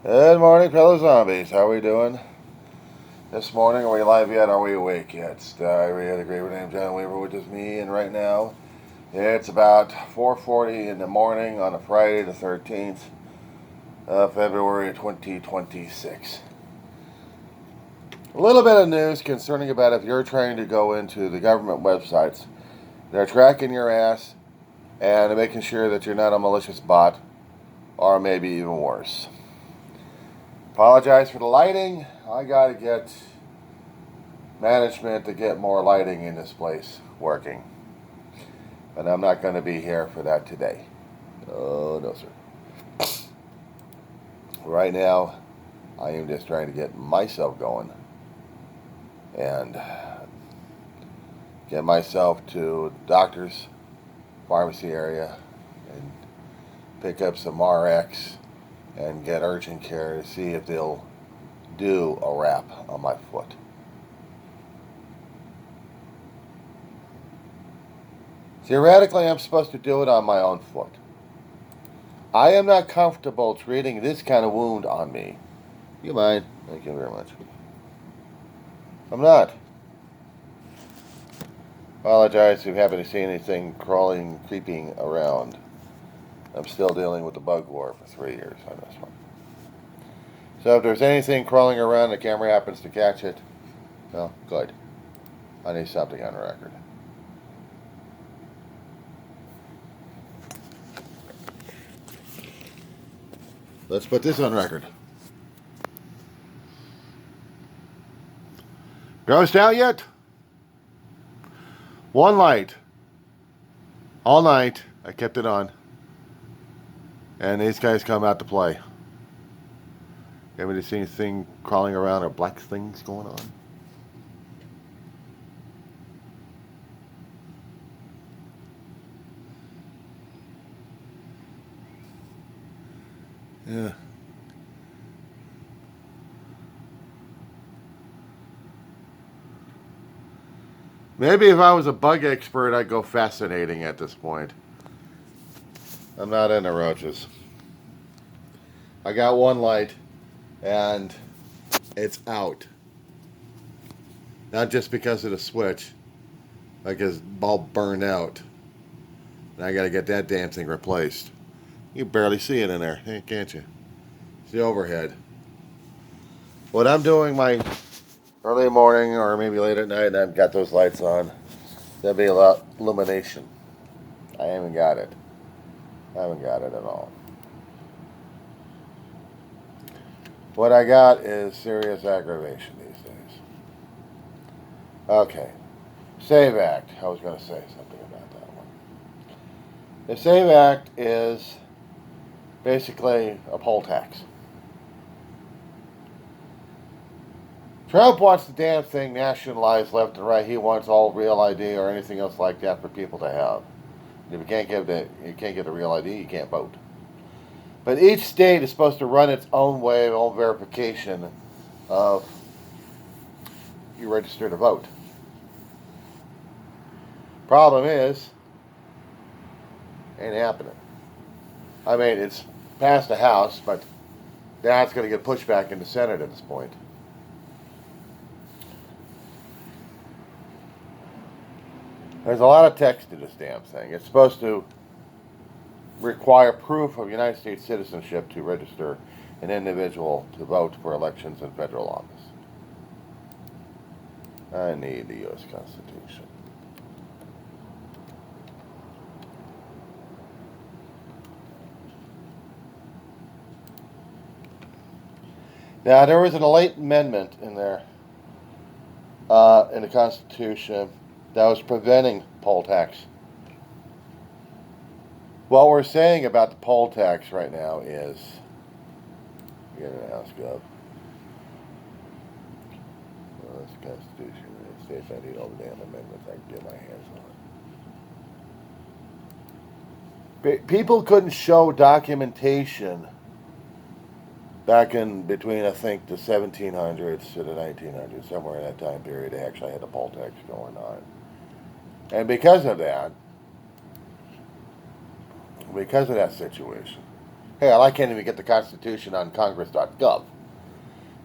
Good morning, fellow zombies. How are we doing? This morning, are we live yet? Are we awake yet? We had a great name, John Weaver, which is me, and right now it's about 4:40 in the morning on a Friday, the 13th of February, 2026. A little bit of news concerning about if you're trying to go into the government websites, they're tracking your ass and making sure that you're not a malicious bot, or maybe even worse. Apologize for the lighting. I gotta get management to get more lighting in this place working. But I'm not going to be here for that today. Oh, no, sir. Right now, I am just trying to get myself going and get myself to doctor's pharmacy area and pick up some RX and get urgent care to see if they'll do a wrap on my foot. Theoretically, I'm supposed to do it on my own foot. I am not comfortable treating this kind of wound on me. You mind? Thank you very much. I'm not. Apologize if you happen to see anything crawling, creeping around. I'm still dealing with the bug war for 3 years on this one. So if there's anything crawling around, the camera happens to catch it, well, good. I need something on record. Let's put this on record. Grossed out yet? One light. All night, I kept it on. And these guys come out to play. Anybody see anything crawling around or black things going on? Yeah. Maybe if I was a bug expert, I'd go fascinating at this point. I'm not into roaches. I got one light, and it's out. Not just because of the switch, like his bulb burned out. And I gotta get that damn thing replaced. You can barely see it in there, can't you? It's the overhead. What I'm doing my early morning or maybe late at night, and I've got those lights on, there'll be a lot illumination. I haven't got it. I haven't got it at all. What I got is serious aggravation these days. Okay. SAVE Act. I was going to say something about that one. The SAVE Act is basically a poll tax. Trump wants the damn thing nationalized left and right. He wants all real ID or anything else like that for people to have. If you can't get the real ID, you can't vote. But each state is supposed to run its own way, own verification of you register to vote. Problem is, ain't happening. I mean, it's passed the House, but now it's going to get pushed back in the Senate at this point. There's a lot of text to this damn thing. It's supposed to require proof of United States citizenship to register an individual to vote for elections in federal office. I need the U.S. Constitution. Now, there was an late amendment in there, in the Constitution, that was preventing poll tax. What we're saying about the poll tax right now is, get an House Gov. Well, that's the Constitution of the United States. I need all the damn amendments I can get my hands on. People couldn't show documentation back in between, I think, the 1700s to the 1900s, somewhere in that time period, they actually had a poll tax going on. And because of that situation, Hell, I can't even get the Constitution on Congress.gov.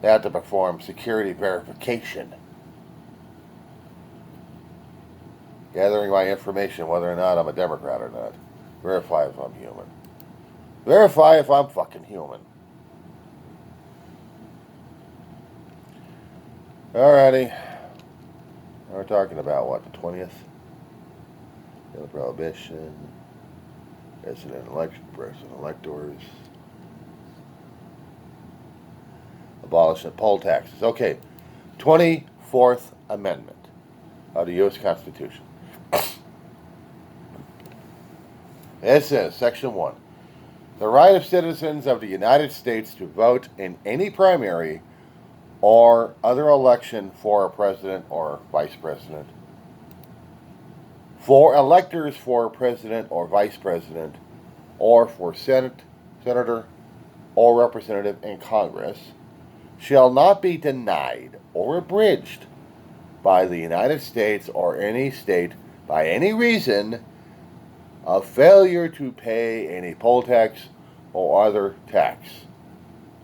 They have to perform security verification, gathering my information whether or not I'm a Democrat or not. Verify if I'm human. Verify if I'm fucking human. Alrighty. We're talking about what, the 20th? The Prohibition, president electors, abolition of poll taxes. Okay, 24th Amendment of the U.S. Constitution. It says, Section 1, the right of citizens of the United States to vote in any primary or other election for a president or vice president, for electors for president or vice president, or for senator, or representative in Congress, shall not be denied or abridged by the United States or any state by any reason of failure to pay any poll tax or other tax.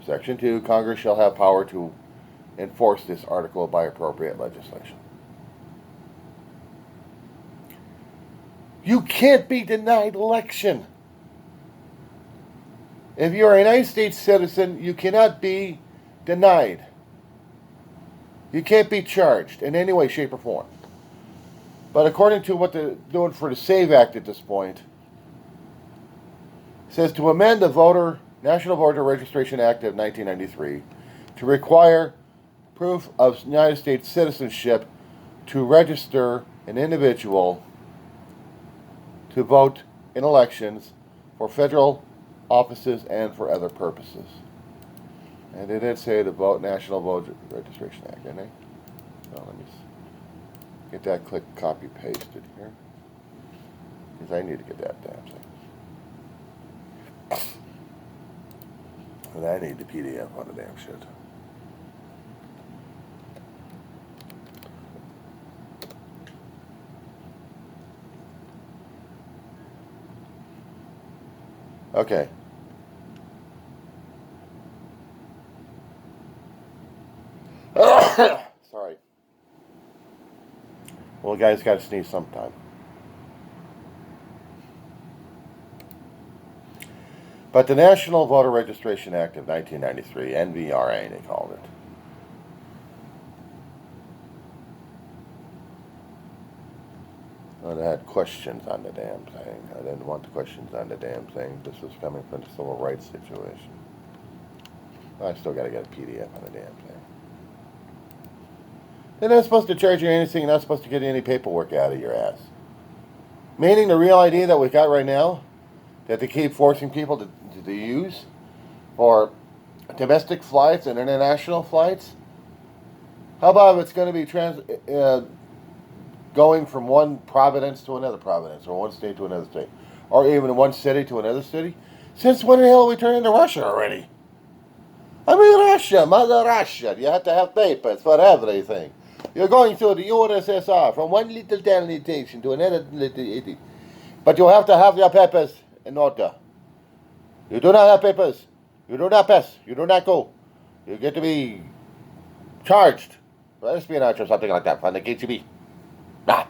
Section 2, Congress shall have power to enforce this article by appropriate legislation. You can't be denied election. If you're a United States citizen, you cannot be denied. You can't be charged in any way, shape, or form. But according to what they're doing for the SAVE Act at this point, it says to amend the National Voter Registration Act of 1993 to require proof of United States citizenship to register an individual to vote in elections for federal offices and for other purposes. And they did say the National Voter Registration Act, didn't they? Well, let me get that copy pasted here, because I need to get that damn thing. And I need the PDF on the damn shit. Okay. Sorry. Well, guys, got to sneeze sometime. But the National Voter Registration Act of 1993, NVRA, they called it. Well, I had questions on the damn thing. I didn't want the questions on the damn thing. This was coming from the civil rights situation. I still got to get a PDF on the damn thing. They're not supposed to charge you anything. You're not supposed to get any paperwork out of your ass. Meaning the real idea that we got right now, that they keep forcing people to use for domestic flights and international flights. How about if it's going to be going from one province to another province, or one state to another state, or even one city to another city? Since when the hell are we turning to Russia already? I mean, Russia, Mother Russia. You have to have papers for everything. You're going through the USSR from one little tiny nation to another little. But you have to have your papers in order. You do not have papers. You do not pass. You do not go. You get to be charged for espionage or something like that from the KGB. Nah.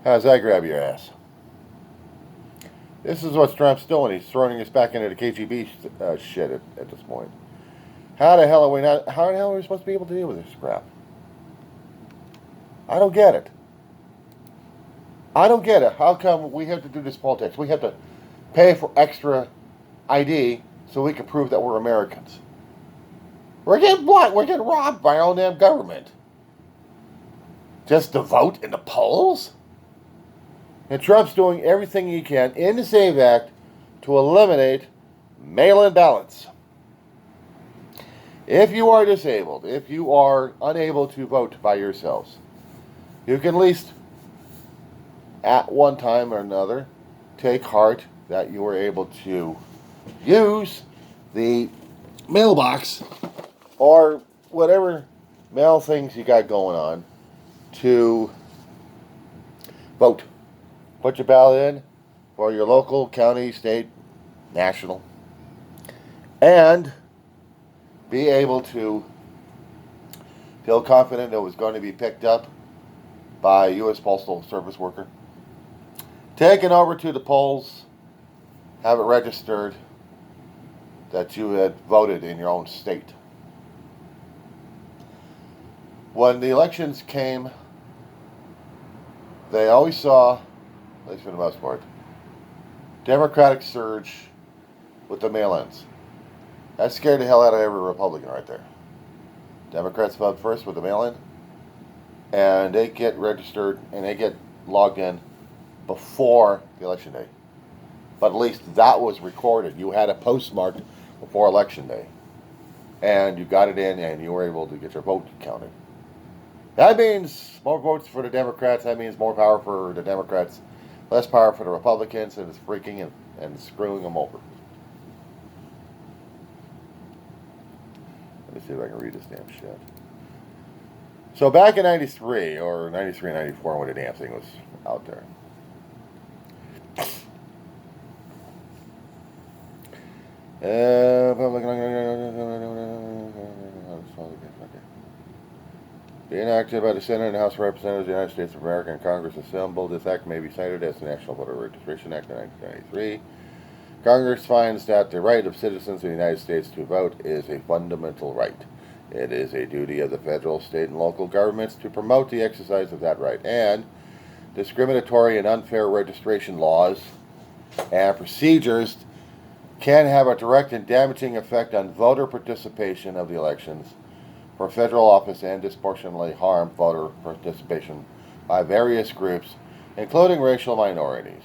How does that grab your ass? This is what Trump's doing. He's throwing us back into the KGB shit at this point. How the hell are we supposed to be able to deal with this crap? I don't get it. I don't get it. How come we have to do this politics? We have to pay for extra ID so we can prove that we're Americans. We're getting what? We're getting robbed by our own damn government. Just to vote in the polls? And Trump's doing everything he can in the SAVE Act to eliminate mail-in ballots. If you are disabled, if you are unable to vote by yourselves, you can at least, at one time or another, take heart that you were able to use the mailbox or whatever mail things you got going on to vote. Put your ballot in, for your local, county, state, national, and be able to feel confident it was going to be picked up by a U.S. Postal Service worker, taken over to the polls, have it registered that you had voted in your own state. When the elections came, they always saw, at least for the most part, Democratic surge with the mail-ins. That scared the hell out of every Republican right there. Democrats vote first with the mail-in, and they get registered and they get logged in before the election day. But at least that was recorded. You had it postmarked before election day, and you got it in, and you were able to get your vote counted. That means more votes for the Democrats. That means more power for the Democrats, less power for the Republicans, and it's freaking and screwing them over. Let me see if I can read this damn shit. So back in 93, or 93, 94, when the damn thing was out there. Being enacted by the Senate and House of Representatives of the United States of America and Congress assembled, this act may be cited as the National Voter Registration Act of 1993. Congress finds that the right of citizens of the United States to vote is a fundamental right. It is a duty of the federal, state, and local governments to promote the exercise of that right, and discriminatory and unfair registration laws and procedures can have a direct and damaging effect on voter participation of the elections for federal office and disproportionately harm voter participation by various groups, including racial minorities.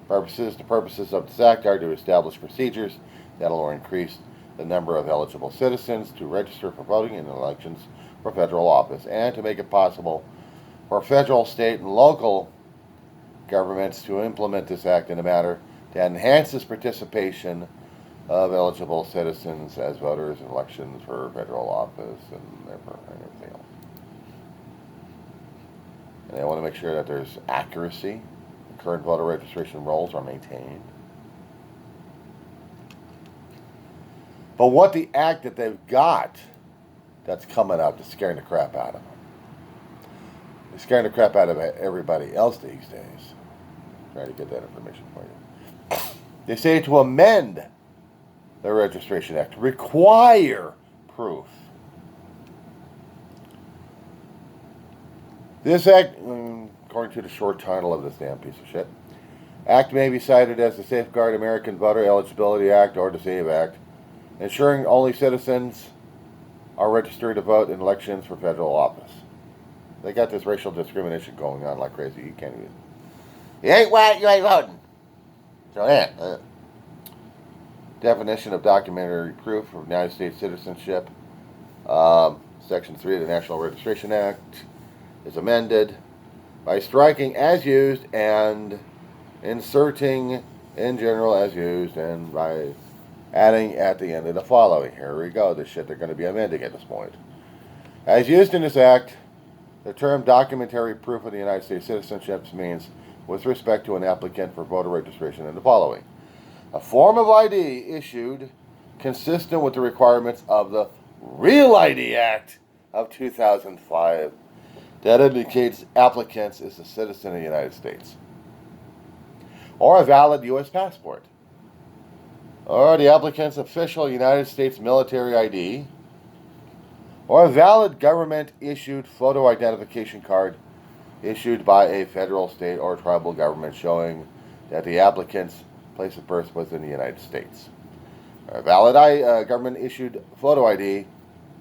The purposes of this act are to establish procedures that will increase the number of eligible citizens to register for voting in elections for federal office, and to make it possible for federal, state, and local governments to implement this act in a manner that enhances participation of eligible citizens as voters in elections for federal office and everything else. And they want to make sure that there's accuracy. The current voter registration rolls are maintained. But what the act that they've got that's coming up is scaring the crap out of them. They're scaring the crap out of everybody else these days. Trying to get that information for you. They say to amend the Registration Act, require proof. This act, according to the short title of this damn piece of shit, act may be cited as the Safeguard American Voter Eligibility Act or the SAVE Act, ensuring only citizens are registered to vote in elections for federal office. They got this racial discrimination going on like crazy. You can't even. You ain't white, you ain't voting. So yeah. Definition of documentary proof of United States citizenship. Section 3 of the National Registration Act is amended by striking as used and inserting in general as used, and by adding at the end of the following. Here we go, the shit they're going to be amending at this point. As used in this act, the term documentary proof of the United States citizenship means, with respect to an applicant for voter registration, in the following: a form of ID issued consistent with the requirements of the Real ID Act of 2005 that indicates applicants is a citizen of the United States, or a valid U.S. passport, or the applicant's official United States military ID, or a valid government-issued photo identification card issued by a federal, state, or tribal government showing that the applicant's place of birth was in the United States. A valid government-issued photo ID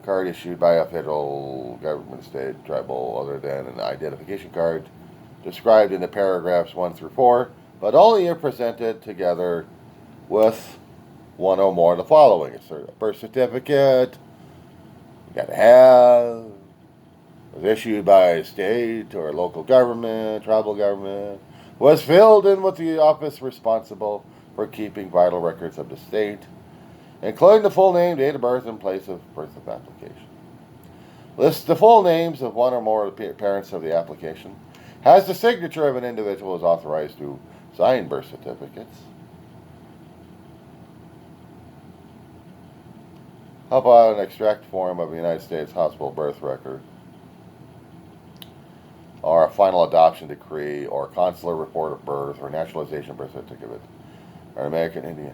card issued by a federal government, state, tribal, other than an identification card described in the paragraphs 1 through 4, but only if presented together with one or more of the following: a birth certificate, you got to have, was issued by a state or local government, tribal government, was filled in with the office responsible for keeping vital records of the state, including the full name, date of birth, and place of birth of application. Lists the full names of one or more of the parents of the application. Has the signature of an individual who is authorized to signed birth certificates. How about an extract form of a United States hospital birth record, or a final adoption decree, or a consular report of birth, or naturalization birth certificate, or an American Indian?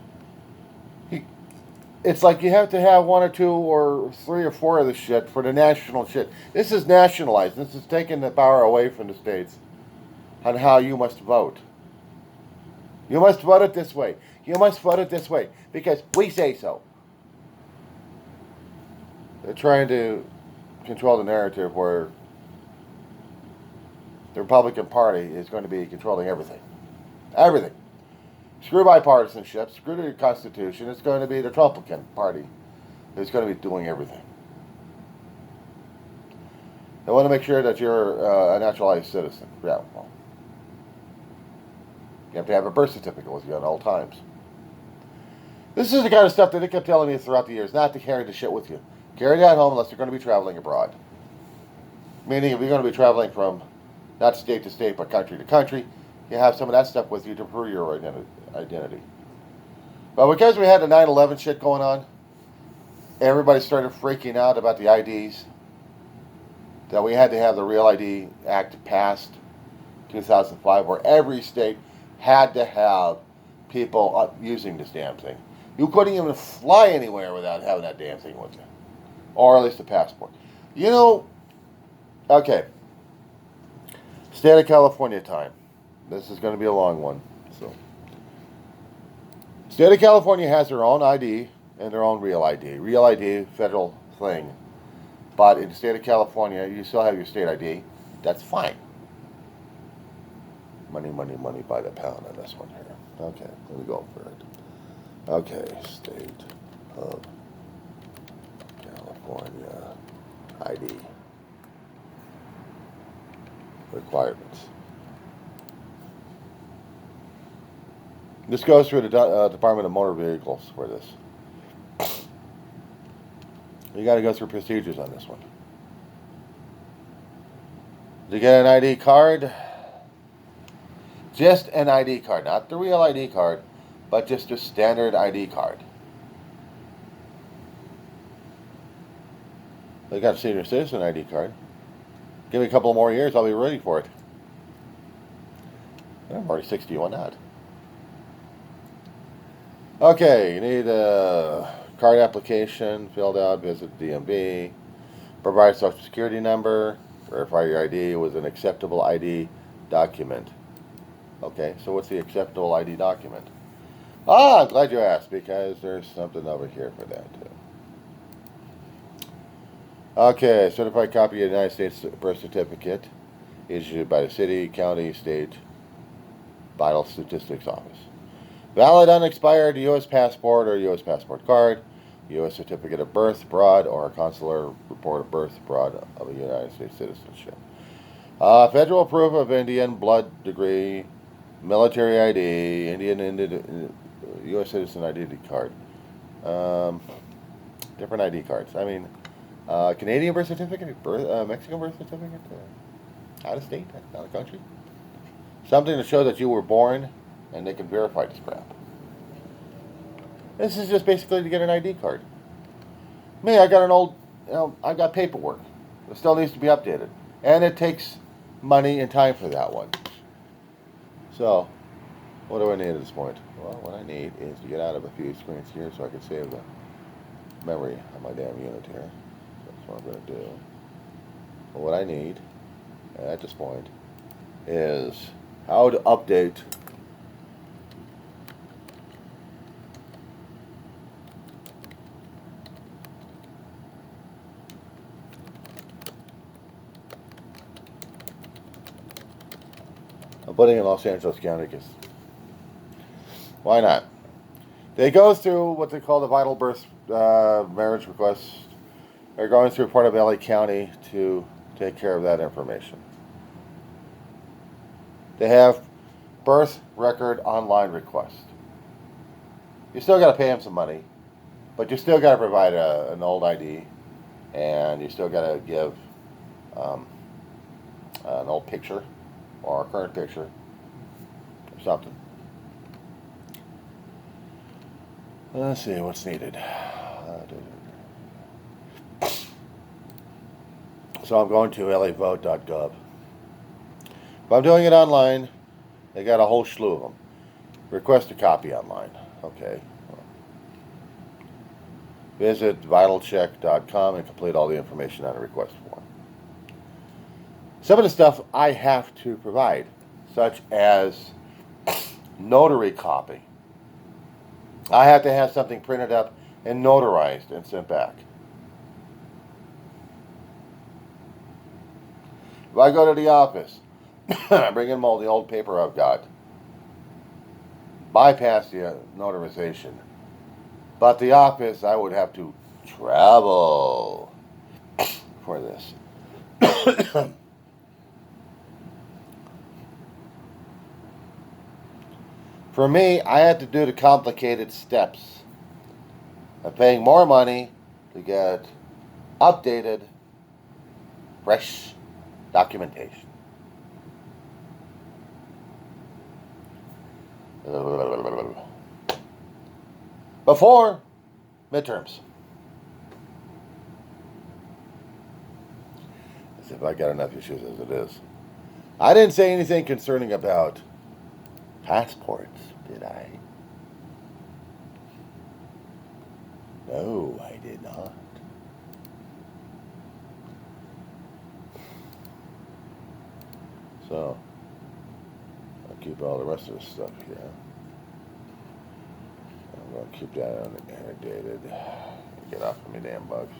It's like you have to have one or two or three or four of the shit for the national shit. This is nationalized. This is taking the power away from the states on how you must vote. You must vote it this way. You must vote it this way because we say so. They're trying to control the narrative where the Republican Party is going to be controlling everything. Everything. Screw bipartisanship, screw the Constitution. It's going to be the Trumpican Party that's going to be doing everything. They want to make sure that you're a naturalized citizen. Yeah, well, you have to have a birth certificate with you at all times. This is the kind of stuff that they kept telling me throughout the years, not to carry the shit with you. Carry that home unless you're going to be traveling abroad. Meaning, if you're going to be traveling from not state to state, but country to country, you have some of that stuff with you to prove your identity. But because we had the 9/11 shit going on, everybody started freaking out about the IDs. That we had to have the Real ID Act passed 2005, where every state had to have people using this damn thing. You couldn't even fly anywhere without having that damn thing with you. Or at least a passport. You know, okay. State of California time. This is going to be a long one. So, State of California has their own ID and their own Real ID. Real ID, federal thing. But in the state of California, you still have your state ID. That's fine. Money, money, money by the pound on this one here. Okay, let me go for it. Okay, State of California ID requirements. This goes through the Department of Motor Vehicles for this. You got to go through procedures on this one. To get an ID card, just an ID card, not the real ID card, but just a standard ID card. They got a senior citizen ID card. Give me a couple more years, I'll be ready for it. I'm already 60, why not? Okay, you need a card application filled out, visit DMV, provide a social security number, verify your ID with an acceptable ID document. Okay, so what's the acceptable ID document? I'm glad you asked, because there's something over here for that too. Okay, certified copy of the United States birth certificate issued by the city, county, state, vital statistics office. Valid unexpired U.S. passport or U.S. passport card, U.S. certificate of birth abroad, or a consular report of birth abroad of a United States citizenship. Federal proof of Indian blood degree, military ID, Indian U.S. citizen identity card. Different ID cards. I mean, Canadian birth certificate, Mexican birth certificate, out of state, out of country. Something to show that you were born, and they can verify this crap. This is just basically to get an ID card. Me, I got an old, I got paperwork. It still needs to be updated. And it takes money and time for that one. So, what do I need at this point? Well, what I need is to get out of a few screens here so I can save the memory of my damn unit here. So that's what I'm going to do. But what I need at this point is how to update I'm putting in Los Angeles County because why not? They go through what they call the vital birth marriage request. They're going through part of LA County to take care of that information. They have birth record online request. You still got to pay them some money, but you still got to provide an old ID, and you still got to give an old picture or a current picture or something. Let's see what's needed. So I'm going to lavote.gov. If I'm doing it online, they got a whole slew of them. Request a copy online. Okay. Visit vitalcheck.com and complete all the information on a request form. Some of the stuff I have to provide, such as notary copy. I have to have something printed up and notarized and sent back. If I go to the office, I bring in all the old paper I've got, bypass the notarization. But the office, I would have to travel for this. For me, I had to do the complicated steps of paying more money to get updated, fresh documentation. Before midterms. As if I got enough issues as it is. I didn't say anything concerning about passports, did I? No, I did not. So, I'll keep all the rest of the stuff here. I'm going to keep that unedited. Get off of me, damn bugs.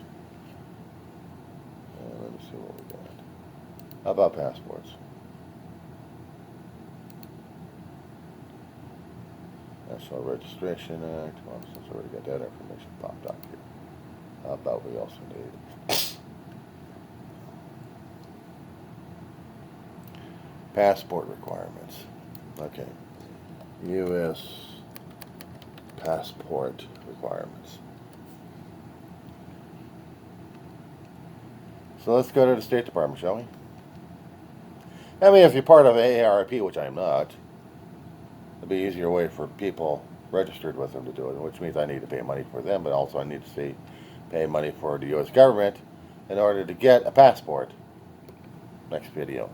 Let me see what we got. How about passports? National Registration Act. Well, since I already got that information popped up here. How about we also need passport requirements? Okay. U.S. passport requirements. So let's go to the State Department, shall we? I mean, if you're part of AARP, which I'm not, it'd be an easier way for people registered with them to do it, which means I need to pay money for them, but also I need to pay money for the U.S. government in order to get a passport. Next video.